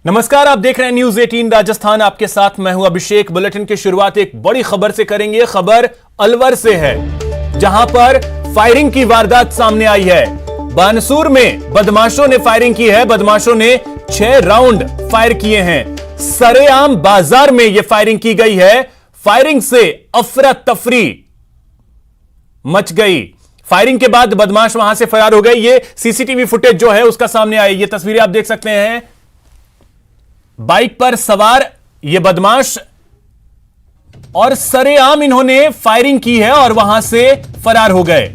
नमस्कार, आप देख रहे हैं न्यूज 18 राजस्थान। आपके साथ मैं हूं अभिषेक। बुलेटिन की शुरुआत एक बड़ी खबर से करेंगे। खबर अलवर से है, जहां पर फायरिंग की वारदात सामने आई है। बानसूर में बदमाशों ने फायरिंग की है। बदमाशों ने 6 राउंड फायर किए हैं। सरेआम बाजार में यह फायरिंग की गई है। फायरिंग से अफरा तफरी मच गई। फायरिंग के बाद बदमाश वहां से फरार हो गए। ये सीसीटीवी फुटेज जो है उसका सामने आई। ये तस्वीरें आप देख सकते हैं। बाइक पर सवार ये बदमाश और सरेआम इन्होंने फायरिंग की है और वहां से फरार हो गए।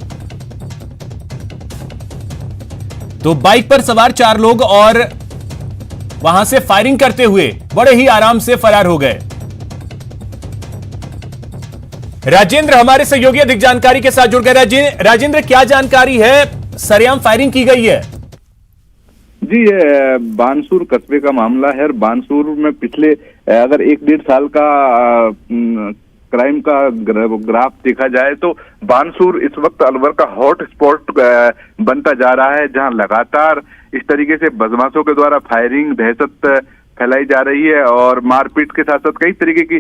तो बाइक पर सवार 4 लोग और वहां से फायरिंग करते हुए बड़े ही आराम से फरार हो गए। राजेंद्र हमारे सहयोगी अधिक जानकारी के साथ जुड़ गए। राजेंद्र, क्या जानकारी है? सरेआम फायरिंग की गई है। जी, ये बानसूर कस्बे का मामला है। बानसूर में पिछले अगर 1-1.5 साल का क्राइम का ग्राफ देखा जाए तो बानसूर इस वक्त अलवर का हॉट स्पॉट बनता जा रहा है, जहां लगातार इस तरीके से बदमाशों के द्वारा फायरिंग, दहशत फैलाई जा रही है और मारपीट के साथ साथ कई तरीके की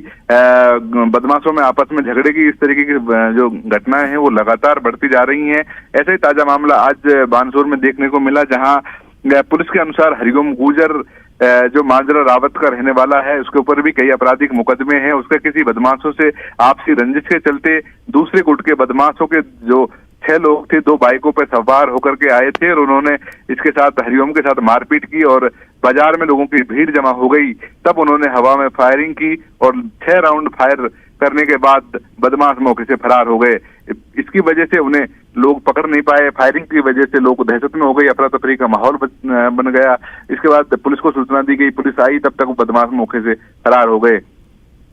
बदमाशों में आपस में झगड़े की इस तरीके की जो घटनाएं हैं वो लगातार बढ़ती जा रही हैं। ऐसा ही ताजा मामला आज बानसूर में देखने को मिला, जहां पुलिस के अनुसार हरिओम गुर्जर जो माजरा रावत का रहने वाला है, उसके ऊपर भी कई आपराधिक मुकदमे हैं। उसके किसी बदमाशों से आपसी रंजिश के चलते दूसरे गुट के बदमाशों के जो 6 लोग थे 2 बाइकों पर सवार होकर के आए थे और उन्होंने इसके साथ हरिओम के साथ मारपीट की और बाजार में लोगों की भीड़ जमा हो गई। तब उन्होंने हवा में फायरिंग की और 6 राउंड फायर करने के बाद बदमाश मौके से फरार हो गए। इसकी वजह से उन्हें लोग पकड़ नहीं पाए। फायरिंग की वजह से लोग दहशत में हो गई, अफरा तफरी का माहौल बन गया। इसके बाद पुलिस को सूचना दी गई, पुलिस आई, तब तक वो बदमाश मौके से फरार हो गए।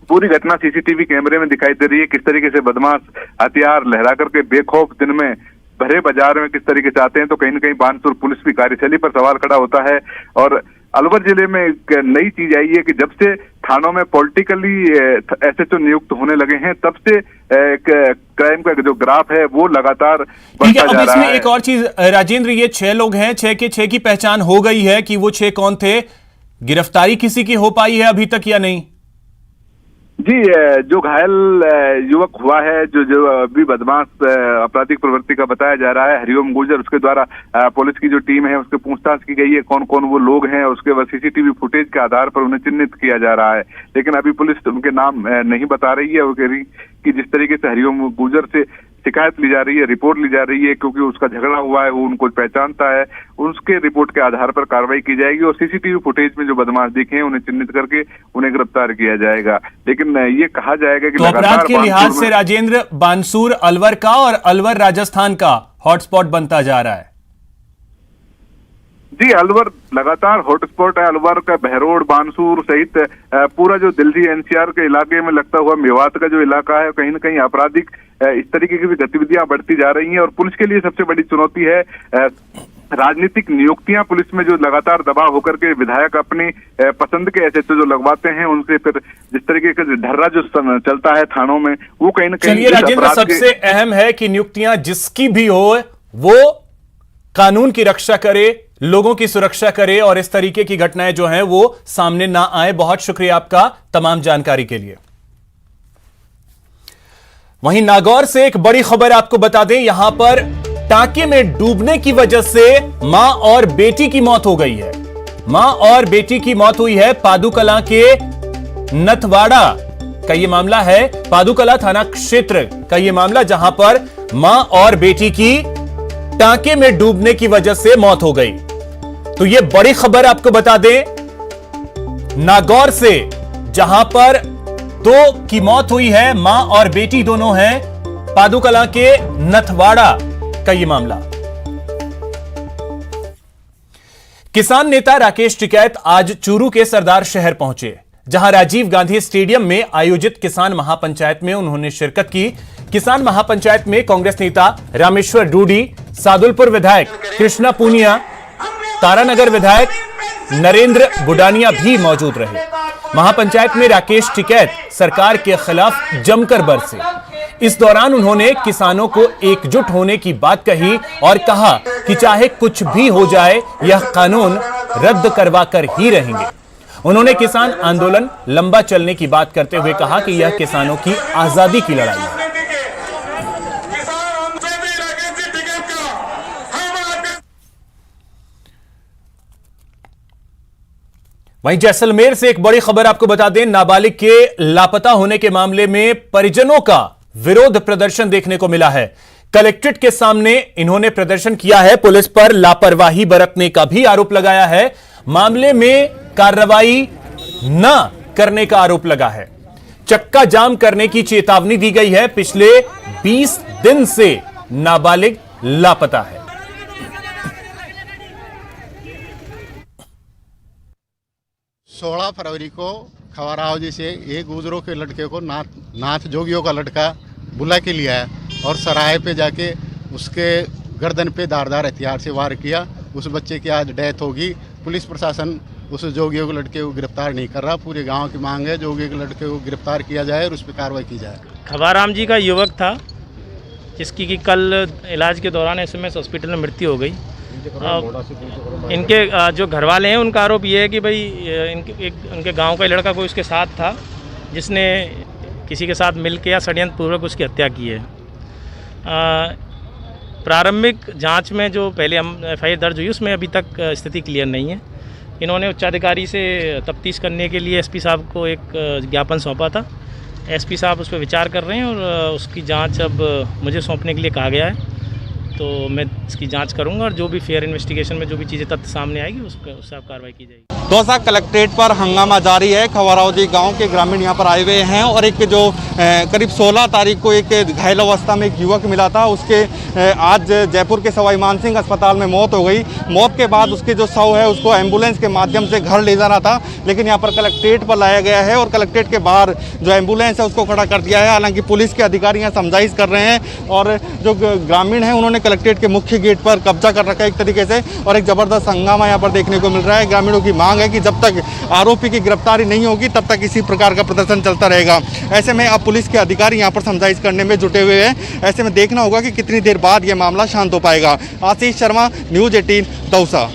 पूरी घटना सीसीटीवी कैमरे में दिखाई दे रही है, किस तरीके से बदमाश हथियार लहरा करके बेखौफ दिन में भरे बाजार में किस तरीके से आते हैं। तो कहीं न कहीं बानसूर पुलिस भी कार्यशैली पर सवाल खड़ा होता है। और अलवर जिले में एक नई चीज आई है कि जब से थानों में पॉलिटिकली एसएचओ नियुक्त होने लगे हैं, तब से क्राइम का जो ग्राफ है वो लगातार बढ़ता जा रहा है। एक और चीज राजेंद्र, ये 6 लोग हैं, 6 के 6 की पहचान हो गई है कि वो 6 कौन थे? गिरफ्तारी किसी की हो पाई है अभी तक या नहीं? जी, जो घायल युवक हुआ है, जो अभी बदमाश आपराधिक प्रवृत्ति का बताया जा रहा है, हरिओम गुर्जर, उसके द्वारा पुलिस की जो टीम है उसके पूछताछ की गई है कौन कौन वो लोग हैं। उसके बाद सीसीटीवी फुटेज के आधार पर उन्हें चिन्हित किया जा रहा है, लेकिन अभी पुलिस उनके नाम नहीं बता रही है। वो कह रही कि जिस तरीके से हरिओम गुर्जर से शिकायत ली जा रही है, रिपोर्ट ली जा रही है, क्योंकि उसका झगड़ा हुआ है, वो उनको पहचानता है, उसके रिपोर्ट के आधार पर कार्रवाई की जाएगी और सीसीटीवी फुटेज में जो बदमाश दिखे हैं उन्हें चिन्हित करके उन्हें गिरफ्तार किया जाएगा। लेकिन ये कहा जाएगा कि तो अपराध के लिहाज से राजेंद्र, बानसूर अलवर का और अलवर राजस्थान का हॉटस्पॉट बनता जा रहा है। जी, अलवर लगातार हॉटस्पॉट है। अलवर का बहरोड, बानसूर सहित पूरा जो दिल्ली एनसीआर के इलाके में लगता हुआ मेवात का जो इलाका है, कहीं न कहीं आपराधिक इस तरीके की भी गतिविधियां बढ़ती जा रही हैं। और पुलिस के लिए सबसे बड़ी चुनौती है राजनीतिक नियुक्तियां। पुलिस में जो लगातार दबाव होकर के विधायक अपनी पसंद के एसएचओ जो लगवाते हैं, उनसे फिर जिस तरीके का ढर्रा जो चलता है थानों में, वो कहीं न कहीं राजेंद्र, सबसे अहम है कि नियुक्तियां जिसकी भी हो वो कानून की रक्षा करे, लोगों की सुरक्षा करे और इस तरीके की घटनाएं जो हैं वो सामने ना आए। बहुत शुक्रिया आपका तमाम जानकारी के लिए। वहीं नागौर से एक बड़ी खबर आपको बता दें। यहां पर टांके में डूबने की वजह से मां और बेटी की मौत हो गई है। मां और बेटी की मौत हुई है। पादुकला के नथवाड़ा का यह मामला है। पादुकला थाना क्षेत्र का यह मामला, जहां पर मां और बेटी की टांके में डूबने की वजह से मौत हो गई। तो यह बड़ी खबर आपको बता दें नागौर से, जहां पर 2 की मौत हुई है। मां और बेटी दोनों हैं। पादुकला के नथवाड़ा का यह मामला। किसान नेता राकेश टिकैत आज चूरू के सरदार शहर पहुंचे, जहां राजीव गांधी स्टेडियम में आयोजित किसान महापंचायत में उन्होंने शिरकत की। किसान महापंचायत में कांग्रेस नेता रामेश्वर डूडी, सादुलपुर विधायक कृष्णा पूनिया, तारानगर विधायक नरेंद्र बुडानिया भी मौजूद रहे। महापंचायत में राकेश टिकैत सरकार के खिलाफ जमकर बरसे। इस दौरान उन्होंने किसानों को एकजुट होने की बात कही और कहा कि चाहे कुछ भी हो जाए, यह कानून रद्द करवा कर ही रहेंगे। उन्होंने किसान आंदोलन लंबा चलने की बात करते हुए कहा कि यह किसानों की आजादी की लड़ाई है। वहीं जैसलमेर से एक बड़ी खबर आपको बता दें, नाबालिग के लापता होने के मामले में परिजनों का विरोध प्रदर्शन देखने को मिला है। कलेक्ट्रेट के सामने इन्होंने प्रदर्शन किया है। पुलिस पर लापरवाही बरतने का भी आरोप लगाया है। मामले में कार्रवाई न करने का आरोप लगा है। चक्का जाम करने की चेतावनी दी गई है। पिछले 20 दिन से नाबालिग लापता है। 16 फरवरी को खवारावजी से एक गुजरों के लड़के को नाथ जोगियों का लड़का बुला के लिया है और सराय पे जाके उसके गर्दन पे धारदार हथियार से वार किया। उस बच्चे की आज डेथ होगी। पुलिस प्रशासन उस जोगियों के लड़के को गिरफ्तार नहीं कर रहा। पूरे गांव की मांग है जोगियों के लड़के को गिरफ्तार किया जाए और उस पर कार्रवाई की जाए। खवाराम जी का युवक था जिसकी कि कल इलाज के दौरान एसएमएस हॉस्पिटल में मृत्यु हो गई। इनके जो घर वाले हैं उनका आरोप ये है कि भाई उनके गांव का लड़का कोई उसके साथ था जिसने किसी के साथ मिलकर या षड्यंत्र पूर्वक उसकी हत्या की है। प्रारंभिक जांच में जो पहले एफआईआर दर्ज हुई उसमें अभी तक स्थिति क्लियर नहीं है। इन्होंने उच्चाधिकारी से तफ्तीश करने के लिए एसपी साहब को एक ज्ञापन सौंपा था। एसपी साहब उस पर विचार कर रहे हैं और उसकी जांच अब मुझे सौंपने के लिए कहा गया है। तो मैं इसकी जांच करूंगा और जो भी फेयर इन्वेस्टिगेशन में जो भी चीज़ें तथ्य सामने आएगी उस पर उससे कार्रवाई की जाएगी। दौसा कलेक्ट्रेट पर हंगामा जारी है। खवारावजी गांव के ग्रामीण यहां पर आए हुए हैं और एक जो करीब 16 तारीख को एक घायल अवस्था में एक युवक मिला था, उसके आज जयपुर के सवाई मानसिंह अस्पताल में मौत हो गई। मौत के बाद उसके जो शव है उसको एम्बुलेंस के माध्यम से घर ले जाना था, लेकिन यहाँ पर कलेक्ट्रेट पर लाया गया है और कलेक्ट्रेट के बाहर जो एम्बुलेंस है उसको खड़ा कर दिया है। हालांकि पुलिस के अधिकारी यहाँ समझाइश कर रहे हैं और जो ग्रामीण हैं उन्होंने कलेक्ट्रेट के मुख्य गेट पर कब्जा कर रखा है एक तरीके से और एक जबरदस्त हंगामा यहाँ पर देखने को मिल रहा है। ग्रामीणों की मांग है कि जब तक आरोपी की गिरफ्तारी नहीं होगी तब तक इसी प्रकार का प्रदर्शन चलता रहेगा। ऐसे में अब पुलिस के अधिकारी यहाँ पर समझाइश करने में जुटे हुए हैं। ऐसे में देखना होगा कि कितनी देर बाद यह मामला शांत हो पाएगा। आशीष शर्मा, न्यूज़ 18 दौसा।